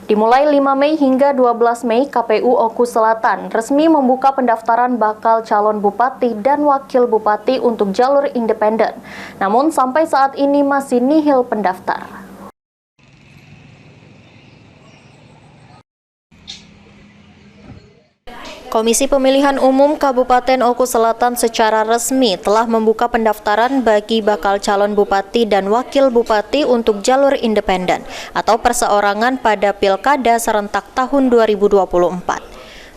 Dimulai 5 Mei hingga 12 Mei, KPU Oku Selatan resmi membuka pendaftaran bakal calon bupati dan wakil bupati untuk jalur independen. Namun sampai saat ini masih nihil pendaftar. Komisi Pemilihan Umum Kabupaten Oku Selatan secara resmi telah membuka pendaftaran bagi bakal calon bupati dan wakil bupati untuk jalur independen atau perseorangan pada Pilkada serentak tahun 2024.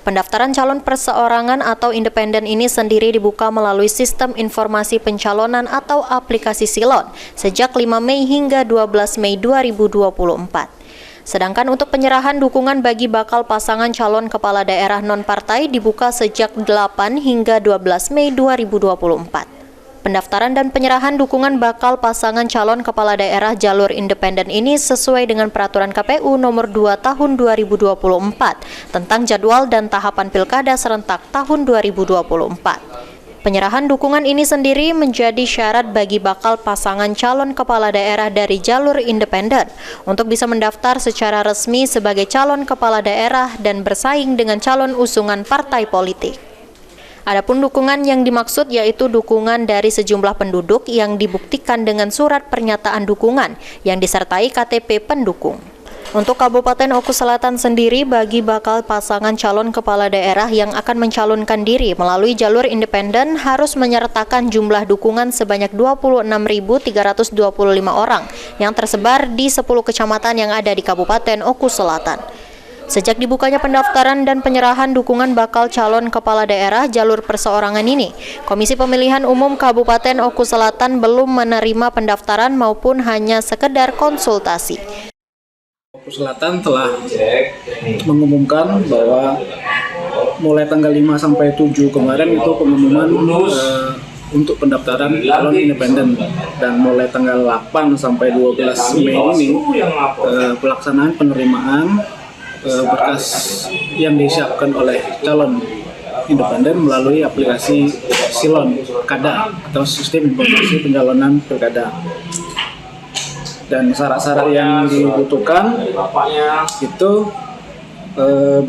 Pendaftaran calon perseorangan atau independen ini sendiri dibuka melalui sistem informasi pencalonan atau aplikasi Silon sejak 5 Mei hingga 12 Mei 2024. Sedangkan untuk penyerahan dukungan bagi bakal pasangan calon kepala daerah non-partai dibuka sejak 8 hingga 12 Mei 2024. Pendaftaran dan penyerahan dukungan bakal pasangan calon kepala daerah jalur independen ini sesuai dengan Peraturan KPU Nomor 2 Tahun 2024 tentang jadwal dan tahapan Pilkada serentak tahun 2024. Penyerahan dukungan ini sendiri menjadi syarat bagi bakal pasangan calon kepala daerah dari jalur independen untuk bisa mendaftar secara resmi sebagai calon kepala daerah dan bersaing dengan calon usungan partai politik. Adapun dukungan yang dimaksud yaitu dukungan dari sejumlah penduduk yang dibuktikan dengan surat pernyataan dukungan yang disertai KTP pendukung. Untuk Kabupaten Oku Selatan sendiri, bagi bakal pasangan calon kepala daerah yang akan mencalonkan diri melalui jalur independen harus menyertakan jumlah dukungan sebanyak 26.325 orang yang tersebar di 10 kecamatan yang ada di Kabupaten Oku Selatan. Sejak dibukanya pendaftaran dan penyerahan dukungan bakal calon kepala daerah jalur perseorangan ini, Komisi Pemilihan Umum Kabupaten Oku Selatan belum menerima pendaftaran maupun hanya sekedar konsultasi. Oku Selatan telah mengumumkan bahwa mulai tanggal 5 sampai 7 kemarin itu pengumuman untuk pendaftaran calon independen, dan mulai tanggal 8 sampai 12 Mei ini pelaksanaan penerimaan berkas yang disiapkan oleh calon independen melalui aplikasi Silon Kada atau Sistem Informasi Pencalonan Pilkada. Dan syarat-syarat yang dibutuhkan itu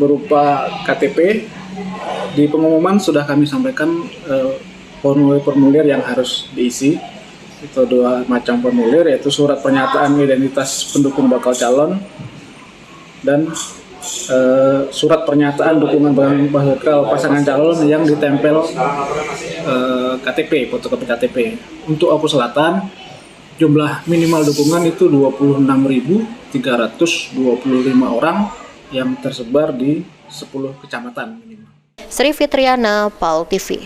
berupa KTP. Di pengumuman sudah kami sampaikan formulir-formulir yang harus diisi. Itu 2 macam formulir, yaitu surat pernyataan identitas pendukung bakal calon dan surat pernyataan dukungan bakal pasangan calon yang ditempel KTP, fotokopi KTP. Untuk Oku Selatan, jumlah minimal dukungan itu 26.325 orang yang tersebar di 10 kecamatan minimal. Sri Fitriana, PAL TV.